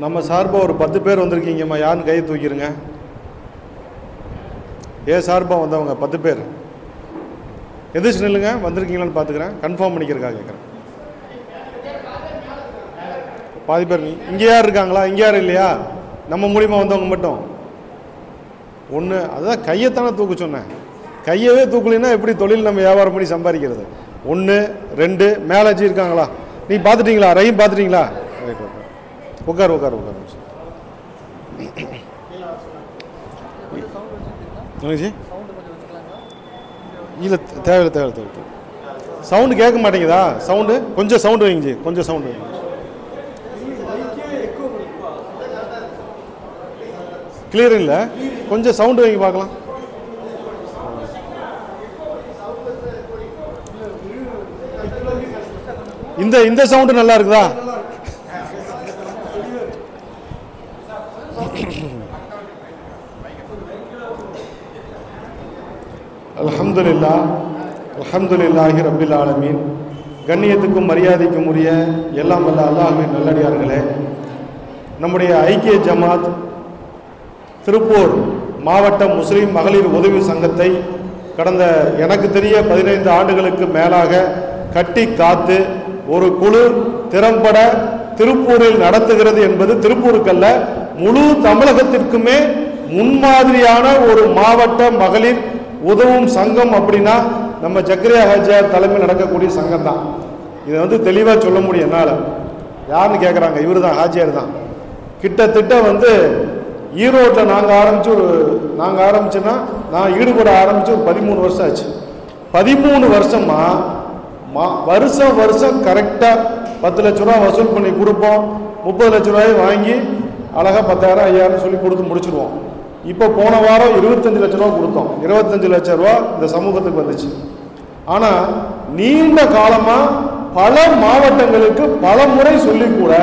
நம்ம சார்பாக ஒரு 10 பேர் வந்திருக்கீங்கம்மா. யாருன்னு கையை தூக்கிடுங்க. சார்பாக வந்தவங்க 10 பேர் எதிர்த்து நில்லுங்க. வந்திருக்கீங்களான்னு பார்த்துக்கிறேன், கன்ஃபார்ம் பண்ணிக்கிறதுக்காக கேட்குறேன். பாதி பேர் இங்கே யார் இருக்காங்களா? இங்கே யாரும் இல்லையா? நம்ம மூலியமாக வந்தவங்க மட்டும் ஒன்று. அதுதான் கையைத்தானே தூக்க சொன்னேன். கையவே தூக்கலைன்னா எப்படி தொழில் நம்ம வியாபாரம் பண்ணி சம்பாதிக்கிறது? 1 2 மேலேஜி இருக்காங்களா? நீ பார்த்துட்டீங்களா? ரஹீம் பார்த்துட்டீங்களா? ரைட், உட்கார் உட்கார் உட்கார். இல்லை, தேவையில்லை தேவையில்லை தேவை. சவுண்டு கேட்க மாட்டேங்குதா? சவுண்டு கொஞ்சம் சவுண்டு வைங்க ஜி, கொஞ்சம் சவுண்டு வைங்க. கிளியர் இல்லை, கொஞ்சம் சவுண்டு வைங்க பார்க்கலாம். இந்த சவுண்டு நல்லா இருக்குதா? அல்ஹம்துலில்லாஹ் அல்ஹம்துலில்லாஹி ரப்பில் ஆலமீன். கண்ணியத்துக்கும் மரியாதைக்கும் உரிய எல்லாம் வல்ல அல்லாஹ்வின் நல்லடியார்களே, நம்முடைய ஐக்கிய ஜமாத் திருப்பூர் மாவட்ட முஸ்லீம் மகளிர் உதவி சங்கத்தை கடந்த எனக்கு தெரிய 15 ஆண்டுகளுக்கு மேலாக கட்டி காத்து ஒரு குழு திறம்பட திருப்பூரில் நடத்துகிறது என்பது திருப்பூருக்கல்ல, முழு தமிழகத்திற்குமே முன்மாதிரியான ஒரு மாவட்ட மகளிர் உதவும் சங்கம் அப்படின்னா நம்ம ஜக்கரியா ஹாஜியார் தலைமையில் நடக்கக்கூடிய சங்கம் தான். இதை தெளிவாக சொல்ல முடியும் என்னால். யாருன்னு கேட்குறாங்க, இவர் தான், ஹாஜியார் தான். கிட்டத்தட்ட ஈரோட்டில் நாங்கள் ஆரம்பிச்சோன்னா நான் ஈடுபட ஆரம்பித்து ஒரு 13 வருஷம் ஆச்சு. 13 வருஷமாக வருஷம் கரெக்டாக 10 லட்ச ரூபா வசூல் பண்ணி கொடுப்போம். 30 லட்ச ரூபாயை வாங்கி அழகாக 10,000 5,000 சொல்லி கொடுத்து முடிச்சிடுவோம். இப்போ போன வாரம் 25 லட்ச ரூபா கொடுத்தோம். 25 லட்ச ரூபா இந்த சமூகத்துக்கு வந்துச்சு. ஆனால் நீண்ட காலமாக பல மாவட்டங்களுக்கு பல முறை சொல்லி கூட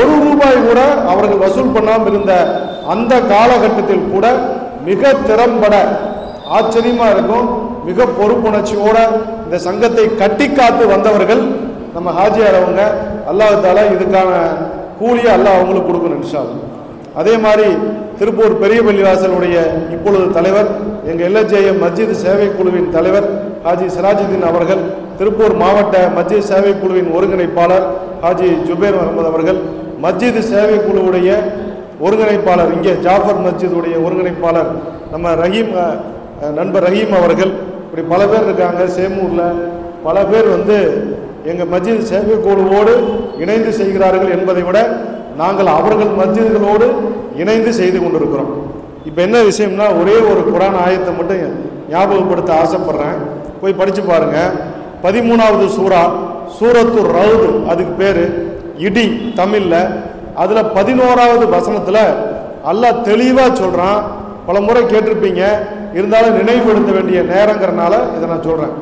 1 ரூபாய் கூட அவர்கள் வசூல் பண்ணாமல் இருந்த அந்த காலகட்டத்தில் கூட மிக திறம்பட, ஆச்சரியமா இருக்கும், மிக பொறுப்புணர்ச்சியோட இந்த சங்கத்தை கட்டி காத்து வந்தவர்கள் நம்ம ஹாஜியார் அவங்க. அல்லாஹ் தஆலா இதுக்கான கூலியை அல்லாஹ் அவங்களுக்கு கொடுக்கணும் இன்ஷா அல்லாஹ். அதே மாதிரி திருப்பூர் பெரிய பள்ளிவாசலுடைய இப்பொழுது தலைவர், எங்கள் எல்எச்ஏஎம் மஸ்ஜித் சேவை குழுவின் தலைவர் ஹாஜி சிராஜுதீன் அவர்கள், திருப்பூர் மாவட்ட மஸ்ஜித் சேவை குழுவின் ஒருங்கிணைப்பாளர் ஹாஜி ஜுபேர் அகமது அவர்கள், மஸ்ஜித் சேவை குழுவுடைய ஒருங்கிணைப்பாளர் இங்கே ஜாஃபர் மஸ்ஜிதுடைய ஒருங்கிணைப்பாளர் நம்ம ரஹீம் நண்பர் ரஹீம் அவர்கள், இப்படி பல பேர் இருக்காங்க. சேமூரில் பல பேர் எங்கள் மஸ்ஜித் சேவை குழுவோடு இணைந்து செய்கிறார்கள் என்பதை விட நாங்கள் அவர்கள் மஸ்ஜிதுகளோடு இணைந்து செய்து கொண்டிருக்கிறோம். இப்போ என்ன விஷயம்னா, ஒரே ஒரு குர்ஆன் ஆயத்தை மட்டும் ஞாபகப்படுத்த ஆசைப்படுறேன், போய் படித்து பாருங்கள். 13வது சூரா சூரத்து ரவுது, அதுக்கு பேர் இடி தமிழில். அதில் 11வது வசனத்தில் அல்லாஹ் தெளிவாக சொல்கிறான். பல முறை கேட்டிருப்பீங்க, இருந்தாலும் நினைவுபடுத்த வேண்டிய நேரங்கிறனால இதை நான் சொல்கிறேன்.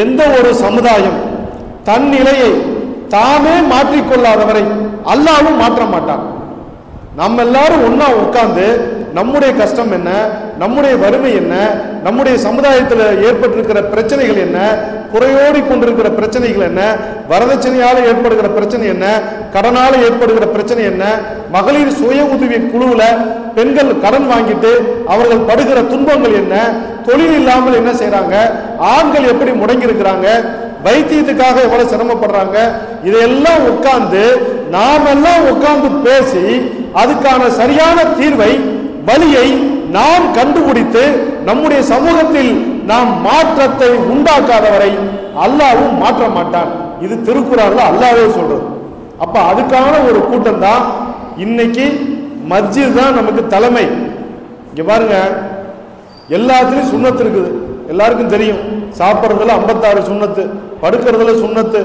எந்த ஒரு சமுதாயம் தன் நிலையை தாமே மாற்றிக்கொள்ளாதவரை அல்லாஹ்வும் மாற்ற மாட்டான். நம்ம எல்லாரும் ஒன்னா உட்கார்ந்து நம்முடைய கஷ்டம் என்ன, நம்முடைய வறுமை என்ன, நம்முடைய சமுதாயத்தில் ஏற்பட்டிருக்கிற பிரச்சனைகள் என்ன, குறையோடி கொண்டிருக்கிற பிரச்சனைகள் என்ன, வரதட்சணையால் ஏற்படுகிற பிரச்சனை என்ன, கடனால ஏற்படுகிற பிரச்சனை என்ன, மகளிர் சுய உதவி குழுவில் பெண்கள் கடன் வாங்கிட்டு அவர்கள் படுகிற துன்பங்கள் என்ன, தொழில் இல்லாமல் என்ன செய்யறாங்க, ஆண்கள் எப்படி முடங்கி இருக்கிறாங்க, வைத்தியத்துக்காக எவ்வளவு சிரமப்படுறாங்க, இதையெல்லாம் உட்கார்ந்து நாமெல்லாம் உட்கார்ந்து பேசி அதுக்கான சரியான தீர்வை, வழியை நாம் கண்டுபிடித்து நம்முடைய சமூகத்தில் நாம் மாற்றத்தை உண்டாக்காதவரை அல்லாஹ்வும் மாற்ற மாட்டான். இது திருக்குறான்ல அல்லாஹ்வே சொல்றது. அப்ப அதுக்கான ஒரு கூட்டம் தான் இன்னைக்கு. மஸ்ஜித் தான் நமக்கு தலைமை. இங்க பாருங்க, எல்லாத்துலயும் சுன்னத்து இருக்குது, எல்லாருக்கும் தெரியும். சாப்பிட்றதுல 56 சுன்னத்து, படுக்கிறதுல சுன்னத்து,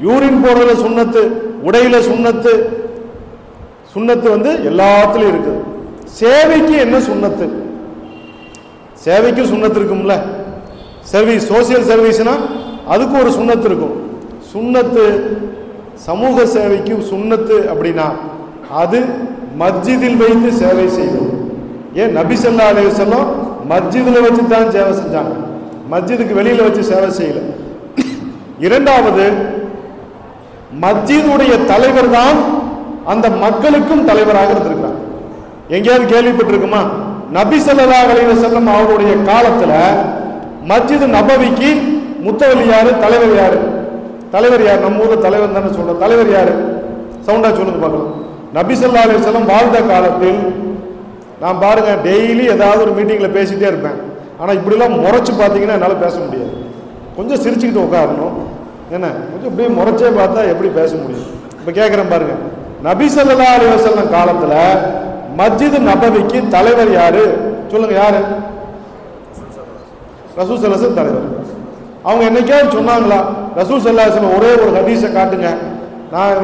யூரின் போடுறதுல சுன்னத்து, உடையில சுன்னத்து. சுன்னத்து எல்லாத்துலயும் இருக்குது. சேவைக்கு என்ன சுன்னத்து? சேவைக்கு சுன்னத்து இருக்கும்ல. சர்வீஸ், சோசியல் சர்வீஸ்னா அதுக்கு ஒரு சுன்னத்து இருக்கும். சுன்னத்து சமூக சேவைக்கு சுன்னத்து அப்படின்னா அது மஸ்ஜிதில் வைத்து சேவை செய்யும். ஏன் நபி ஸல்லல்லாஹு அலைஹி வஸல்லம் மஸ்ஜிதில் வச்சு தான் சேவை செஞ்சாங்க, மஸ்ஜிதுக்கு வெளியில் வச்சு சேவை செய்யல. இரண்டாவது, மஸ்ஜிதுடைய தலைவர் தான் அந்த மக்களுக்கும் தலைவராக இருந்திருக்கிறார். எங்கேயாவது கேள்விப்பட்டிருக்குமா? நபி ஸல்லல்லாஹு அலைஹி வஸல்லம் அவருடைய காலத்துல மஸ்ஜித் நபவிக்கு முத்தவலி யாரு, தலைவர் யாரு? தலைவர் யார்? நம்ம ஊர்ல தலைவர் தானே சொல்றோம். தலைவர் யாரு? சவுண்டா சொல்லுங்க பார்க்கலாம். நபி ஸல்லல்லாஹு அலைஹி வஸல்லம் வாழ்ந்த காலத்தில் நான் பாருங்க டெய்லி ஏதாவது ஒரு மீட்டிங்ல பேசிட்டே இருப்பேன். ஆனா இப்படிலாம் முறைச்சு பார்த்தீங்கன்னா என்னால பேச முடியாது. கொஞ்சம் சிரிச்சுக்கிட்டு உட்காரணும். என்ன கொஞ்சம் இப்படியே முறைச்சே பார்த்தா எப்படி பேச முடியும்? இப்ப கேட்கிறேன் பாருங்க, நபி ஸல்லல்லாஹு அலைஹி வஸல்லம் காலத்துல மஸ்ஜித் நபவிக்கு தலைவர் யாரு சொல்லுங்க? யாரு? ரசூல் ஸல்லல்லாஹு அலைஹி வஸல்லம் தலைவர். அவங்க என்னைக்காவது சொன்னாங்களா? ரசூல் ஸல்லல்லாஹு அலைஹி வஸல்லம் ஒரே ஒரு ஹதீஸை காட்டுங்க, நான்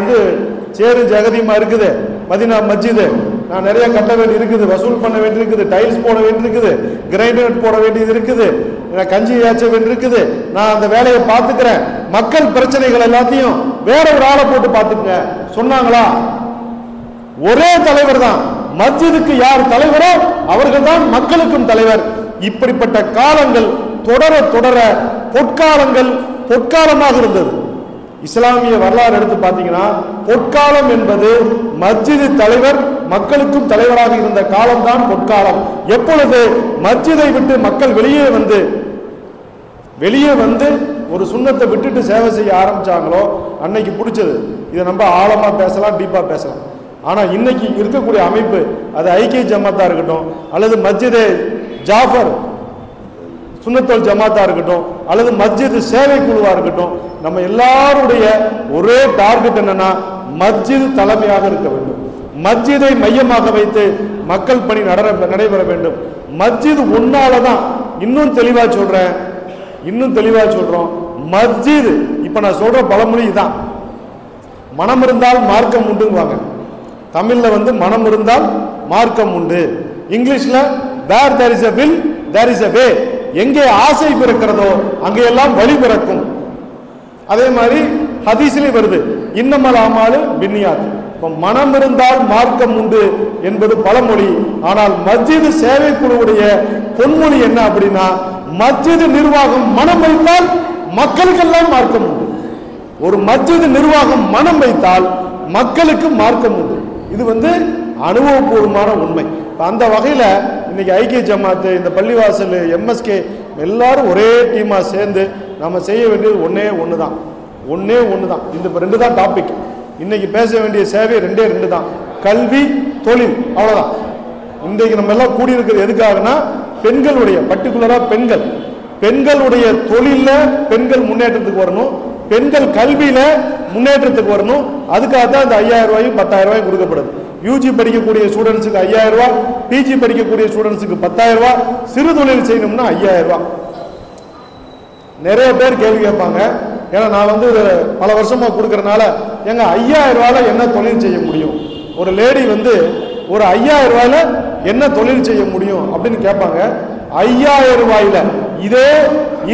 சேரு ஜெகதியமா இருக்குது மதீனா மஸ்ஜிது, நான் நிறைய கட்ட வேண்டி இருக்குது, வசூல் பண்ண வேண்டி இருக்குது, டைல்ஸ் போட வேண்டி இருக்குது, கிரைனைட் போட வேண்டியது இருக்குது, கஞ்சி ஏற்ற வேண்டி இருக்குது, நான் அந்த வேலையை பார்த்துக்கிறேன், மக்கள் பிரச்சனைகள் எல்லாத்தையும் வேற ஒரு ஆளை போட்டு பார்த்துக்குங்க சொன்னாங்களா? ஒரே தலைவர் தான். மஸ்ஜிதுக்கு யார் தலைவரோ அவர்கள் தான் மக்களுக்கும் தலைவர். இப்படிப்பட்ட காலங்கள் தொடர தொடர பொற்காலங்கள் பொற்காலமாக இருந்தது. இஸ்லாமிய வரலாறு எடுத்து பார்த்தீங்கன்னா பொற்காலம் என்பது மஸ்ஜிது தலைவர் மக்களுக்கும் தலைவராக இருந்த காலம்தான் பொற்காலம். எப்பொழுது மஸ்ஜிதை விட்டு மக்கள் வெளியே வந்து ஒரு சுன்னத்தை விட்டுட்டு சேவை செய்ய ஆரம்பிச்சாங்களோ அன்னைக்கு பிடிச்சது. இதை நம்ம ஆழமா பேசலாம், டீப்பா பேசலாம். ஆனா இன்னைக்கு இருக்கக்கூடிய அமைப்பு, அது ஐக்கிய ஜமாத்தா இருக்கட்டும், அல்லது மஸ்ஜிதே ஜாஃபர் சுன்னத்துல் ஜமாத்தா இருக்கட்டும், அல்லது மஸ்ஜித் சேவை குழுவா இருக்கட்டும், நம்ம எல்லாருடைய ஒரே டார்கெட் என்னன்னா மஸ்ஜித் தலைமையாக இருக்க வேண்டும். மஸ்ஜிதை மையமாக வைத்து மக்கள் பணி நடைபெற வேண்டும். மஸ்ஜித் ஒன்னாலதான். இன்னும் தெளிவா சொல்றோம், மஸ்ஜித் இப்ப நான் சொல்ற பழமொழி தான், மனம் இருந்தால் மார்க்கம் உண்டுங்குவாங்க. தமிழ்ல மனம் இருந்தால் மார்க்கம் உண்டு. இங்கிலீஷ்ல where there is a will there is a way. எங்கே ஆசை பிறக்கிறதோ அங்கே எல்லாம் வழி பிறக்கும். அதே மாதிரி ஹதீஸ்லயே வருது, இன்னமல் அமாலு பின்னியாத். மனம் இருந்தால் மார்க்கம் உண்டு என்பது பழமொழி. ஆனால் மஸ்ஜித் சேவை குழுவுடைய பொன்மொழி என்ன அப்படின்னா, மஸ்ஜித் நிர்வாகம் மனம் வைத்தால் மக்களுக்கெல்லாம் மார்க்கம் உண்டு. ஒரு மஸ்ஜித் நிர்வாகம் மனம் வைத்தால் மக்களுக்கு மார்க்கம் உண்டு. இது அனுபவபூர்வமான உண்மை. அந்த வகையில இன்னைக்கு ஐக்கிய ஜமாத்து, இந்த பள்ளிவாசல், எம்எஸ்கே எல்லாரும் ஒரே டீமா சேர்ந்து நம்ம செய்ய வேண்டியது ஒன்னே ஒண்ணுதான். இந்த ரெண்டு தான் டாபிக். இன்னைக்கு பேச வேண்டிய சேவை ரெண்டு தான், கல்வி, தொழில், அவ்வளவுதான். இன்றைக்கு நம்ம எல்லாம் கூடியிருக்கிறது எதுக்காகனா, பெண்களுடைய பர்டிகுலரா பெண்களுடைய தொழில பெண்கள் முன்னேற்றத்துக்கு வரணும், பெண்கள் கல்வியில முன்னேற்றத்துக்கு வரணும். அதுக்காக தான் இந்த 5000 ரூபாயும் 10,000 ரூபாயும் கொடுக்கப்படுது. யூஜி படிக்கக்கூடிய ஸ்டூடெண்ட்ஸுக்கு 5000 ரூபாய், பிஜி படிக்கக்கூடிய ஸ்டூடெண்ட்ஸுக்கு 10,000 ரூபாய், சிறு தொழில் செய்யணும்னா 5000 ரூபாய். நிறைய பேர் கேள்வி கேட்பாங்க, ஏன்னா நான் பல வருஷமா கொடுக்கறதுனால, எங்க 5000 ரூபாயில என்ன தொழில் செய்ய முடியும்? ஒரு லேடி ஒரு 5000 ரூபாயில என்ன தொழில் செய்ய முடியும் அப்படின்னு கேட்பாங்க. 5000 ரூபாயில இதே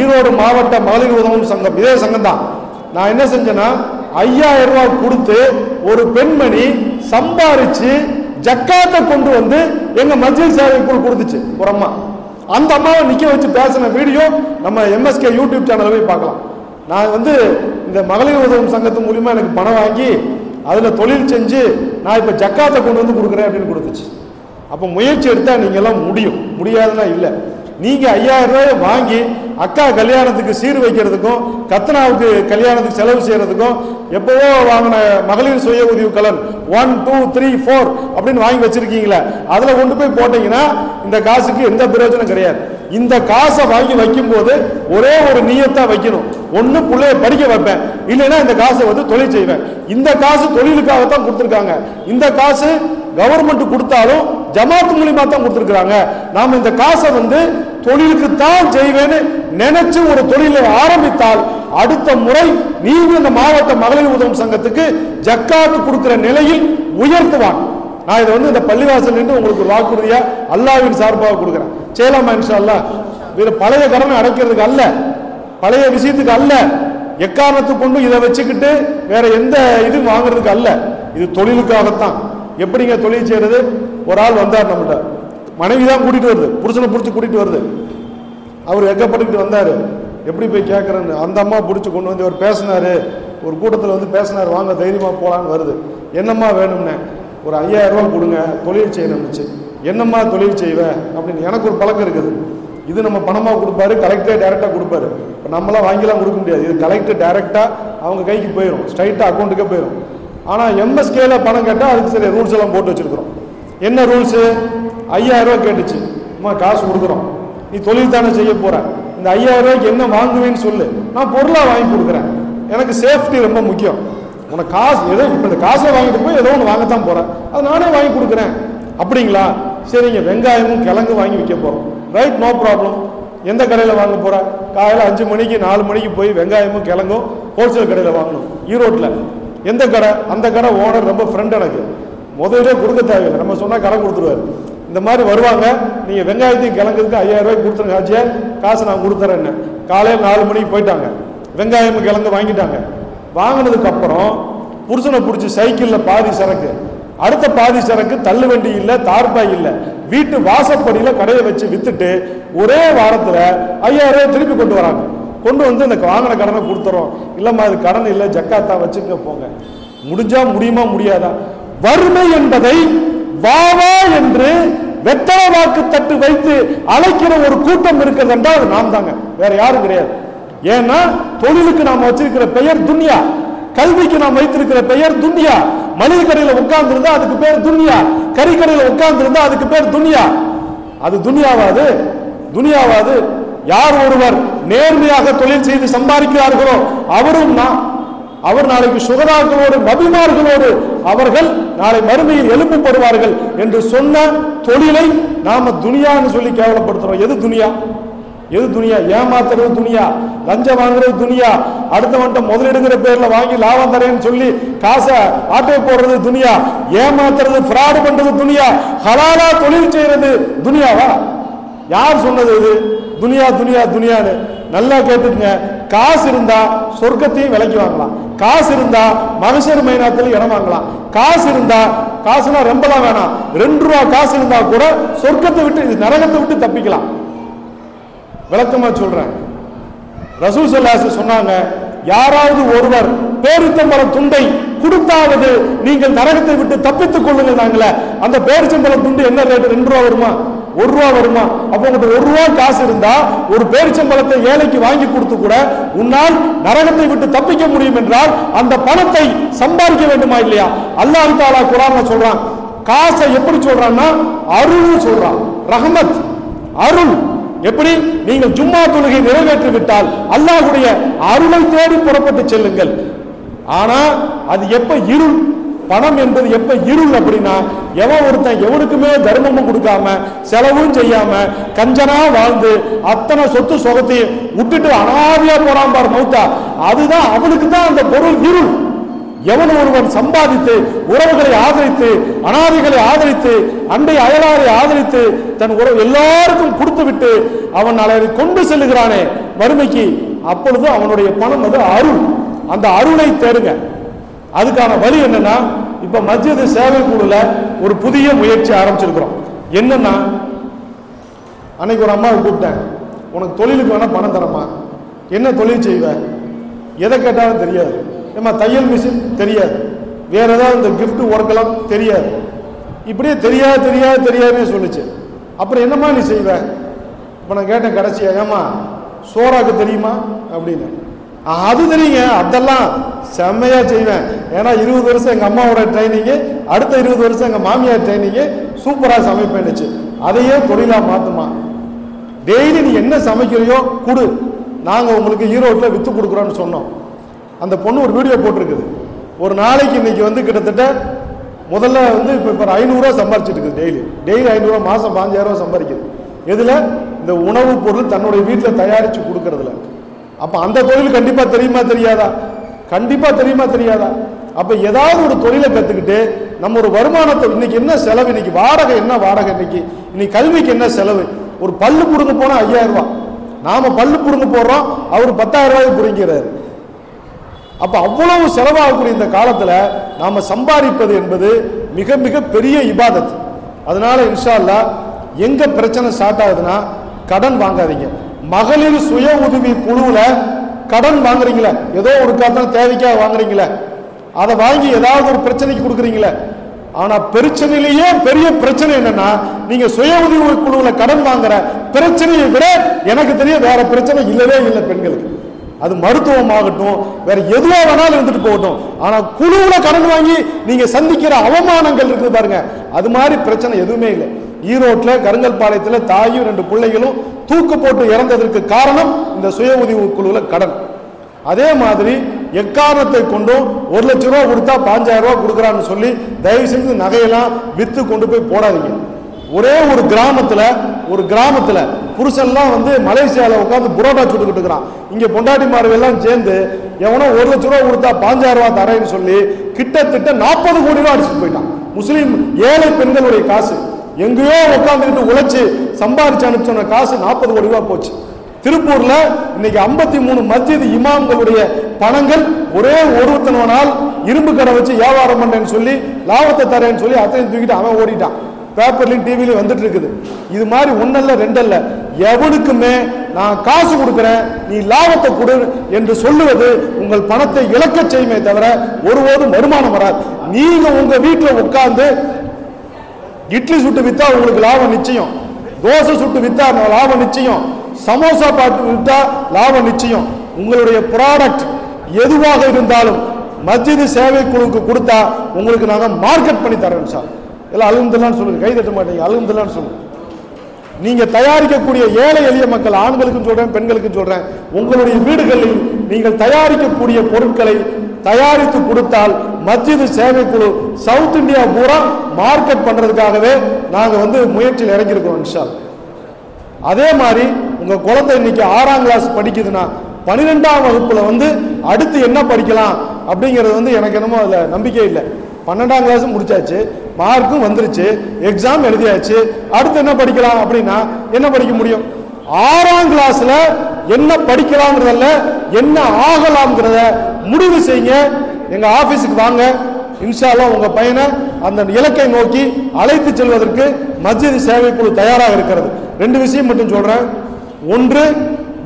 ஈரோடு மாவட்ட மகளிர் உதவும் சங்கம், இதே சங்கம் தான், நான் என்ன செஞ்சேன்னா 5000 ரூபாய் கொடுத்து ஒரு பெண்மணி சம்பாரிச்சு ஜக்காத்தை கொண்டு எங்க மஸ்ஜித் சேவைக்குள் கொடுத்துச்சு ஒரு அம்மா. அந்த அம்மாவை நிக்க வச்சு பேசின வீடியோ நம்ம எம்எஸ்கே யூடியூப் சேனல்ல போய் பார்க்கலாம். நான் இந்த மகளிர் உதவும் சங்கத்து மூலியமா எனக்கு பணம் வாங்கி அதுல தொழில் செஞ்சு நான் இப்ப ஜக்காத்தை கொண்டு கொடுக்குறேன் அப்படின்னு கொடுத்துச்சு. அப்ப முயற்சி எடுத்தா நீங்க எல்லாம் முடியாதுன்னா இல்லை. நீங்க 5000 ரூபாயை வாங்கி அக்கா கல்யாணத்துக்கு சீர் வைக்கிறதுக்கும், கத்தனாவுக்கு கல்யாணத்துக்கு செலவு செய்யறதுக்கும், எப்பவோ வாங்கின மகளிர் சுய உதவி கலன் 1 2 3 4 அப்படின்னு வாங்கி வச்சிருக்கீங்களா, அதுல கொண்டு போய் போட்டீங்கன்னா இந்த காசுக்கு எந்த பிரயோஜனம் கிடையாது. இந்த காசை வாங்கி வைக்கும் போது ஒரே ஒரு நியத்தா வைக்கணும். ஒண்ணு பிள்ளைய படிக்க வைப்பேன், இல்லைன்னா இந்த காசை தொழில் செய்வேன். இந்த காசு தொழிலுக்காகத்தான் கொடுத்துருக்காங்க. இந்த காசு கவர்மெண்ட் கொடுத்தாலும் ஜமாத் மூலியமா தான் கொடுத்துருக்காங்க. நாம இந்த காசை தொழிலுக்கு தான் செய்வேன்னு நினைச்சு ஒரு தொழிலை ஆரம்பித்தால் அடுத்த முறை நீங்க இந்த மாவட்ட மகளிர் உதவும் சங்கத்துக்கு ஜக்காத்து கொடுக்கிற நிலையில் உயர்த்துவான். நான் இதை இந்த பள்ளிவாசல் நின்று உங்களுக்கு வாக்குறுதியா அல்லாஹ்வின் சார்பாக கொடுக்கிறேன். செய்யலாமா இன்ஷா அல்லாஹ்? வேற பழைய கடனை அடைக்கிறதுக்கு அல்ல, பழைய விஷயத்துக்கு அல்ல, எக்காரணத்துக்கு கொண்டு இதை வச்சுக்கிட்டு வேற எந்த இது வாங்குறதுக்கு அல்ல, இது தொழிலுக்காகத்தான். எப்படிங்க தொழில் செய்யறது? ஒரு ஆள் வந்தார், நம்மகிட்ட மனைவி தான் கூட்டிட்டு வருது, புருஷனை பிடிச்சி கூட்டிட்டு வருது. அவர் வெக்கப்பட்டுக்கிட்டு வந்தாரு. எப்படி போய் கேட்கறேன்னு அந்த அம்மா பிடிச்சி கொண்டு அவர் பேசினாரு. ஒரு கூட்டத்தில் வந்து பேசினார், வாங்க தைரியமாக போகலான்னு வருது. என்னம்மா வேணும்னே, ஒரு 5000 ரூபா கொடுங்க, தொழில் செய்யணும்னுச்சு. என்னம்மா தொழில் செய்வேன் அப்படின்னு. எனக்கு ஒரு பழக்கம் இருக்குது, இது நம்ம பணமாக கொடுப்பாரு, கலெக்டரே டைரெக்டாக கொடுப்பாரு. இப்போ நம்மளாம் வாங்கிலாம் கொடுக்க முடியாது, இது கலெக்டர் டைரெக்டாக அவங்க கைக்கு போயிடும், ஸ்ட்ரைட்டாக அக்கௌண்ட்டுக்கே போயிடும். ஆனால் எம்எஸ்கேல பணம் கேட்டால் அதுக்கு சரி ரூல்ஸ் எல்லாம் போட்டு வச்சுருக்கிறோம். என்ன ரூல்ஸு? 5000 ரூபா கேட்டுச்சு, அம்மா காசு கொடுக்குறோம், நீ தொழில் தானே செய்ய போகிற, இந்த 5000 ரூபாய்க்கு என்ன வாங்குவேன்னு சொல்லு, நான் பொருளாக வாங்கி கொடுக்குறேன். எனக்கு சேஃப்டி ரொம்ப முக்கியம். உனக்கு காசு ஏதோ இப்போ இந்த காசை வாங்கிட்டு போய் ஏதோ ஒன்று வாங்கத்தான் போகிறேன், அது நானே வாங்கி கொடுக்குறேன். அப்படிங்களா, சரிங்க, வெங்காயமும் கிழங்கு வாங்கி விற்க போகிறோம். Right, no problem. எந்த கடையில் வாங்க போகிற? காலையில் 5 மணிக்கு 4 மணிக்கு போய் வெங்காயமும் கிழங்கும் ஹோல்சேல் கடையில் வாங்கணும், ஈரோட்டில். எந்த கடை? அந்த கடை ஓனர் ரொம்ப ஃப்ரெண்ட், எனக்கு முதலே கொடுக்க தேவையில்லை, நம்ம சொன்னால் கடை கொடுத்துருவார். இந்த மாதிரி வருவாங்க, நீங்கள் வெங்காயத்தையும் கிழங்குக்கு 5000 ரூபாய்க்கு கொடுத்துருங்க ஆச்சியா, காசு நான் கொடுத்துறேன்னு. காலையில் 4 மணிக்கு போயிட்டாங்க, வெங்காயம் கிழங்கு வாங்கிட்டாங்க. வாங்கினதுக்கப்புறம் புருஷனை பிடிச்சி சைக்கிளில் பாதி சரக்கு, அடுத்த பாதி சரக்கு தள்ளு வண்டி இல்லை, தார்பாய் இல்லை, வீட்டு வாசப்படியில் கடையை வச்சு வித்துட்டு ஒரே வாரத்தில் 5000 ரூபாய் திருப்பி கொண்டு வராங்க. கொண்டு வந்து இந்த வாங்கின கடனை கொடுத்துறோம். இல்லைம்மா அது கடன் இல்லை, ஜக்காத்தா வச்சுக்க போங்க. முடிஞ்சா முடியுமா முடியாதா? வறுமை என்பதை வாவா என்று வெத்தலை வாக்கு தட்டு வைத்து அழைக்கிற ஒரு கூட்டம் இருக்கிறது என்றால் அது நாம் தாங்க, வேற யாரும் கிடையாது. ஏன்னா தொழிலுக்கு நாம் வச்சிருக்கிற பெயர் துன்யா, கல்விக்கு நாம் வைத்திருக்கிற பெயர் துன்யா. மளிகை கடையில் உட்கார்ந்து இருந்தா அதுக்கு பேர் துன்யா, கறிக்கடையில் உட்கார்ந்து இருந்தா அதுக்கு பேர் துன்யா. அது துன்யாவாது? துன்யாவாது? யார் ஒருவர் நேர்மையாக தொழில் செய்து சம்பாதிக்கிறார்களோ அவரும் அவர் நாளைக்கு சுகதாக்களோடு நபிமார்களோடு அவர்கள் நாளை மறுமையில் எழுப்பப்படுவார்கள் என்று சொன்ன தொழிலை நாம துனியான்னு சொல்லி கேவலப்படுத்துறோம். எது துனியா? எது துனியா? ஏமாத்துறது துனியா, லஞ்சம் வாங்குறது துனியா, அடுத்தவன்ட்ட முதலீடுங்கிற பேர்ல வாங்கி லாபம் தரேன்னு சொல்லி காசை ஆட்டோ போடுறது துனியா, ஏமாத்துறது ஃப்ராடு பண்றது துனியா, ஹலாலா தொழில் செய்யறது துனியாவா? யார் சொன்னது இது துனியா துனியா துனியான்னு? நல்லா கேட்டுங்க. காசு இருந்தா சொர்க்கத்தையும் விலைக்கு வாங்கலாம், காசு இருந்தா மகசர் மைனாத்தில் இடம் வாங்கலாம், காசு இருந்தா, காசுனா ரொம்பலாம் வேணாம், 2 ரூபா காசு இருந்தா கூட சொர்க்கத்தை விட்டு நரகத்தை விட்டு தப்பிக்கலாம். விளக்கமா சொல்றேன். ரசூல் ஸல்லல்லாஹு அலைஹி வஸல்லம் சொன்னாங்க, யாராவது ஒருவர் பேரிச்சம்பழ துண்டை கொடுத்தாவது நீங்கள் நரகத்தை விட்டு தப்பித்துக் கொள்ளுங்கள். நாங்களே அந்த பேரிச்சம்பழ துண்டு என்ன ரேட்? 2 ரூபா வருமா? 1 ரூபா வருமா? அப்போ உங்களுக்கு 1 ரூபா காசு இருந்தா ஒரு பேரிச்சம்பழத்தை ஏழைக்கு வாங்கி கொடுத்து கூட உன்னால் நரகத்தை விட்டு தப்பிக்க முடியும் என்றால் அந்த பணத்தை சம்பாதிக்க வேண்டுமா இல்லையா? அல்லாஹ் தஆலா குர்ஆன்ல சொல்றான். காசை எப்படி சொல்றான்னா அருள் சொல்றான், ரஹ்மத், அருள். எப்படி? நீங்கள் ஜும்மா தொழுகை நிறைவேற்றி விட்டால் அல்லாஹ்வுடைய அருளை தேடி புறப்பட்டு செல்லுங்கள். ஆனா அது எப்ப இருள்? பணம் என்பது எப்ப இருள் அப்படின்னா, எவன் ஒருத்தன் எவனுக்குமே தர்மமும் கொடுக்காம செலவும் செய்யாம கஞ்சனா வாழ்ந்து அத்தனை சொத்து சொகத்தையும் விட்டுட்டு அனாதையா போறான் பார் மௌத்தா, அதுதான் அவனுக்கு தான் அந்த பொருள் இருள். எவன் ஒருவன் சம்பாதித்து உறவுகளை ஆதரித்து அனாதைகளை ஆதரித்து அண்டை அயலாரை ஆதரித்து தன் உறவு எல்லாருக்கும் கொடுத்து விட்டு அவன் அதை கொண்டு செல்லுகிறானே வறுமைக்கு, அப்பொழுது அவனுடைய பணம் அது அருள். அந்த அருளை தேடுங்க. அதுக்கான வழி என்னன்னா, இப்ப மஸ்ஜித் சேவை குழுல ஒரு புதிய முயற்சி ஆரம்பிச்சிருக்கிறோம். என்னன்னா, அன்னைக்கு ஒரு அம்மாவை கூப்பிட்டேன், உனக்கு தொழிலுக்கு வேணா பணம் தரமா, என்ன தொழில் செய்வ? எதை கேட்டாலும் தெரியாது. ஏமா தையல் மிஷின் தெரியாது, வேற ஏதாவது இந்த கிஃப்ட் ஒர்க்கெல்லாம் தெரியாது, இப்படியே தெரியாது தெரியாது தெரியாதுன்னு சொல்லிச்சு. அப்புறம் என்னம்மா நீ செய்வ? இப்போ நான் கேட்டேன் கடைசியா, ஏமா சோறாக்கு தெரியுமா அப்படின்னு. அது தெரியுங்க, அதெல்லாம் செம்மையா செய்வேன். ஏன்னா 20 வருஷம் எங்க அம்மாவோட ட்ரைனிங்கு, அடுத்த 20 வருஷம் எங்க மாமியார் ட்ரைனிங்கு, சூப்பரா சமைப்பேன்னுச்சு. அதையே தொழிலா மாத்துமா. டெய்லி நீ என்ன சமைக்கிறியோ கொடு, நாங்க உங்களுக்கு ஈரோட்டில் வித்து கொடுக்குறோன்னு சொன்னோம். அந்த பொண்ணு ஒரு வீடியோ போட்டிருக்குது. ஒரு நாளைக்கு இன்னைக்கு வந்து கிட்டத்தட்ட முதல்ல வந்து இப்போ 500 ரூபா சம்பாரிச்சிட்டு இருக்குது. டெய்லி 500 ரூபா, மாசம் 5000 ரூபா சம்பாதிக்குது. எதுல? இந்த உணவுப் பொருள் தன்னுடைய வீட்டில் தயாரிச்சு கொடுக்கறதுல. அப்ப அந்த தொழில் கண்டிப்பா தெரியுமா தெரியாதா? கண்டிப்பா தெரியுமா தெரியாதா? அப்ப ஏதாவது ஒரு தொழிலை கத்துக்கிட்டு நம்ம ஒரு வருமானத்தை, இன்னைக்கு என்ன செலவு, இன்னைக்கு வாடகை என்ன வாடகை, இன்னைக்கு கல்விக்கு என்ன செலவு? ஒரு பல்லு புடுங்க போனா 5000 ரூபாய், நாம பல்லு புடுங்க போடுறோம், அவர் 10,000 ரூபாய் புடுங்கிறாரு. அப்ப அவ்வளவு செலவாகக்கூடிய இந்த காலத்துல நாம சம்பாதிப்பது என்பது மிக மிக பெரிய இபாதத். அதனால இன்ஷா அல்லாஹ் எங்க பிரச்சனை ஸ்டார்ட் ஆகுதுன்னா, கடன் வாங்காதீங்க. மகளிர் சுய உதவி குழுவுல கடன் வாங்குறீங்களே, ஏதோ ஒரு காரணம் தேவைக்காக வாங்குறீங்களே, அதை வாங்கி ஏதாவது ஒரு பிரச்சனைக்கு கொடுக்குறீங்களே. ஆனா பிரச்சனையிலேயே பெரிய பிரச்சனை என்னன்னா, நீங்க சுய உதவி குழுவுல கடன் வாங்குற பிரச்சனையை விட எனக்கு தெரிய வேற பிரச்சனை இல்லவே இல்லை பெண்களுக்கு. அது மருத்துவம் ஆகட்டும், வேற எதுவா வேணாலும் இருந்துட்டு போகட்டும். ஆனா குழுவுல கடன் வாங்கி நீங்க சந்திக்கிற அவமானங்கள் இருக்குது பாருங்க, அது மாதிரி பிரச்சனை எதுவுமே இல்லை. ஈரோட்ல கருங்கல்பாளையத்துல தாயும் 2 பிள்ளைகளும் தூக்கு போட்டு இறந்ததற்கு காரணம் இந்த சுய உதவி குழுவுல கடன். அதே மாதிரி எக்காரணத்தை கொண்டும் 1 லட்சம் ரூபா கொடுத்தா 5000 ரூபா கொடுக்குறான்னு சொல்லி தயவு செஞ்சு நகையெல்லாம் வித்து கொண்டு போய் போடாதீங்க. ஒரே ஒரு கிராமத்துல புருஷன்லாம் வந்து மலேசியாவில் உட்காந்து புரோட்டா சுட்டுக்கிட்டு இருக்கிறான். இங்க பொண்டாட்டிமார்கள் எல்லாம் சேர்ந்து எவனோ 1 லட்சம் ரூபா கொடுத்தா 5000 ரூபா தரேன்னு சொல்லி கிட்டத்தட்ட 40 கோடி ரூபா அடிச்சுட்டு போயிட்டான். முஸ்லீம் ஏழை பெண்களுடைய காசு எங்கேயோ உட்காந்துக்கிட்டு உழைச்சு சம்பாதிச்சு அனுப்பிச்ச காசு 40 கோடி ரூபா போச்சு. திருப்பூர்ல இன்னைக்கு 53 மஸ்ஜித் இமாம்களுடைய பணங்கள் ஒரே ஒருத்தனவனால் இரும்பு கடை வச்சு வியாபாரம் பண்றேன்னு சொல்லி லாபத்தை தரேன்னு சொல்லி அத்தனையும் தூக்கிட்டு அவன் ஓடிட்டான். பேப்பர்லையும் டிவிலையும் வந்துட்டு இருக்குது. இது மாதிரி 1 அல்ல 2 அல்ல, எவனுக்குமே நான் காசு கொடுக்குறேன் நீ லாபத்தை கொடு என்று சொல்லுவது உங்கள் பணத்தை இழக்க செய்யுமே தவிர ஒருபோதும் வருமானம் வராது. நீங்க உங்க வீட்டில் உட்கார்ந்து இட்லி சுட்டு வித்தா உங்களுக்கு லாபம் நிச்சயம், தோசை சுட்டு வித்தா லாபம் நிச்சயம், சமோசா பாட்டு வித்தா லாபம் நிச்சயம். உங்களுடைய ப்ராடக்ட் எதுவாக இருந்தாலும் மஸ்ஜித் சேவை குழுவுக்கு கொடுத்தா உங்களுக்கு நாங்கள் மார்க்கெட் பண்ணி தரோம் சார். எல்லாம் அல்ஹம்துலில்லாஹ்னு சொல்லுங்க, கை தட்ட மாட்டீங்க, அல்ஹம்துலில்லாஹ்னு சொல்லுங்க. நீங்க தயாரிக்கக்கூடிய ஏழை எளிய மக்கள், ஆண்களுக்கும் சொல்றேன் பெண்களுக்கும் சொல்றேன், உங்களுடைய வீடுகளில் நீங்கள் தயாரிக்கக்கூடிய பொருட்களை தயாரித்து கொடுத்தால் மஸ்ஜித் சேவை குழு சவுத் இந்தியா பூரா மார்க்கெட் பண்றதுக்காகவே நாங்க வந்து முயற்சியில் இறங்கியிருக்கிறோம் இன்ஷா அல்லாஹ். அதே மாதிரி உங்க குழந்தை இன்னைக்கு 6ஆம் கிளாஸ் படிக்குதுன்னா 12ஆம் வகுப்புல வந்து அடுத்து என்ன படிக்கலாம் அப்படிங்கிறது வந்து எனக்கு என்னமோ அதுல நம்பிக்கை இல்லை. 12ஆம் கிளாஸ் முடிச்சாச்சு, மார்க்கும் வந்துருச்சு, எக்ஸாம் எழுதியாச்சு, அடுத்து என்ன படிக்கலாம் அப்படின்னா என்ன படிக்க முடியும்? 6ஆம் கிளாஸ்ல என்ன படிக்கலாம்ங்கிறத என்ன ஆகலாம்ங்கிறத முடிவு செய்யுங்க. எங்க ஆபீஸுக்கு வாங்க, இன்ஷா அல்லாஹ் உங்க பையனை அந்த இலக்கை நோக்கி அழைத்து செல்வதற்கு மஸ்ஜித் சேவை குழு தயாராக இருக்கிறது. 2 விஷயம் மட்டும் சொல்றேன். ஒன்று,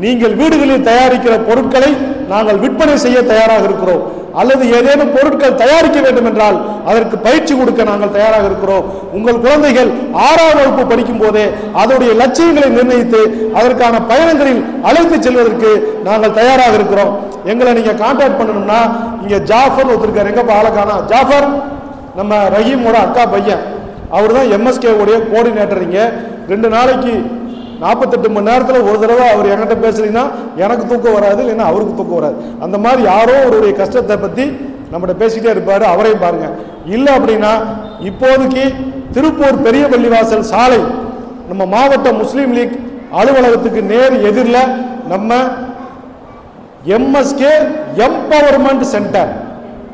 நீங்கள் வீடுகளில் தயாரிக்கிற பொருட்களை நாங்கள் விற்பனை செய்ய தயாராக இருக்கிறோம், அல்லது ஏதேனும் பொருட்கள் தயாரிக்க வேண்டும் என்றால் அதற்கு பயிற்சி கொடுக்க நாங்கள் தயாராக இருக்கிறோம். உங்கள் குழந்தைகள் 6ஆம் வகுப்பு படிக்கும் போதே அதனுடைய லட்சியங்களை நிர்ணயித்து அதற்கான பயணங்களில் அழைத்து செல்வதற்கு நாங்கள் தயாராக இருக்கிறோம். எங்களை நீங்க கான்டாக்ட் பண்ணணும்னா இங்க ஜாஃபர் ஒருத்தருக்கார், எங்க பாலக்கானா ஜாஃபர், நம்ம ரஹீமோட அக்கா பையன், அவர் தான் எம்எஸ்கே உடைய கோஆர்டினேட்டர். இங்க 2 நாளைக்கு 48 மணி நேரத்தில் ஒரு தடவை அவர் என்கிட்ட பேசுறீங்கன்னா எனக்கு தூக்கம் வராது, இல்லைன்னா அவருக்கு தூக்கம் வராது. அந்த மாதிரி யாரோ ஒருடைய கஷ்டத்தை பத்தி நம்மகிட்ட பேசிக்கிட்டே இருப்பாரு, அவரையும் பாருங்க. இல்லை அப்படின்னா இப்போதைக்கு திருப்பூர் பெரிய பள்ளிவாசல் சாலை நம்ம மாவட்ட முஸ்லீம் லீக் அலுவலகத்துக்கு நேர் எதிரில் நம்ம எம்எஸ்கே எம்பவர்மெண்ட் சென்டர்,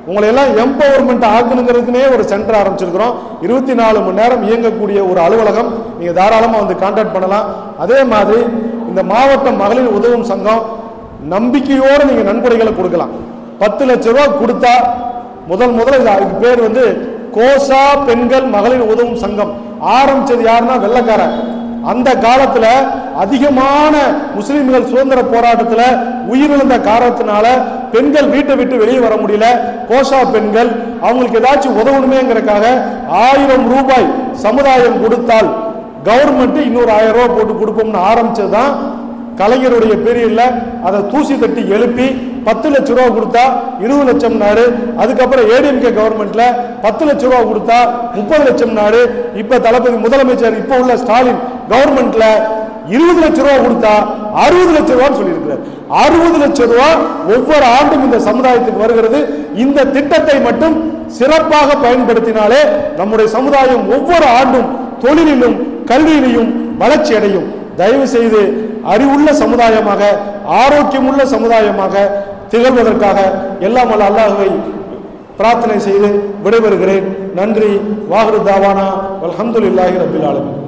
உங்களை எல்லாம் எம்பவர்மெண்ட் ஆக்கணுங்கிறதுக்குனே ஒரு சென்டர் ஆரம்பிச்சிருக்கிறோம். 24 மணி நேரம் இயங்கக்கூடிய ஒரு அலுவலகம். நீங்க தாராளமாக வந்து கான்டாக்ட் பண்ணலாம். அதே மாதிரி இந்த மாவட்ட மகளிர் உதவும் சங்கம் நம்பிக்கையோடு நீங்க நன்கொடைகளை கொடுக்கலாம். 10 லட்சம் ரூபாய் கொடுத்தா முதல்ல அதுக்கு பேர் வந்து கோசா பெண்கள் மகளிர் உதவும் சங்கம். ஆரம்பிச்சது யாருன்னா வெள்ளக்காரன். அந்த காலத்துல அதிகமான முஸ்லிம்கள் சுதந்திர போராட்டத்துல உயிரிழந்த காரணத்தினால பெண்கள் வீட்டை விட்டு வெளியே வர முடியல. கோஷா பெண்கள் அவங்களுக்கு ஏதாச்சும் உதவணுமேங்கிறதுக்காக 1000 ரூபாய் சமுதாயம் கொடுத்தால் கவர்மெண்ட் இன்னொரு 1000 ரூபாய் போட்டு கொடுப்போம்னு ஆரம்பிச்சதுதான். கலைஞருடைய பீரியட்ல அதை தூசி தட்டி எழுப்பி 10 லட்சம் ரூபாய் கொடுத்தா 20 லட்சம் நாடு. அதுக்கப்புறம் ஏடிஎம்கே கவர்மெண்ட்ல 10 லட்சம் ரூபாய் கொடுத்தா 30 லட்சம் நாடு. இப்ப தளபதி முதலமைச்சர் இப்ப உள்ள ஸ்டாலின் கவர்மெண்ட்ல 20 லட்சம் ரூபாய் கொடுத்தா 60 லட்சம் ரூபான்னு சொல்லியிருக்கிறார். 60 லட்சம் ரூபாய் ஒவ்வொரு ஆண்டும் இந்த சமுதாயத்துக்கு வருகிறது. இந்த திட்டத்தை மட்டும் சிறப்பாக பயன்படுத்தினாலே நம்முடைய சமுதாயம் ஒவ்வொரு ஆண்டும் தொழிலிலும் கல்வியிலும் வளர்ச்சி அடையும். தயவு செய்து அறிவுள்ள சமுதாயமாக ஆரோக்கியமுள்ள சமுதாயமாக திகழ்வதற்காக எல்லாம் வல்ல அல்லாஹ்வை பிரார்த்தனை செய்து விடைபெறுகிறேன். நன்றி. வாஹிரு தாவானா அல்ஹம்துலில்லாஹி ரப்பில் ஆலமீன்.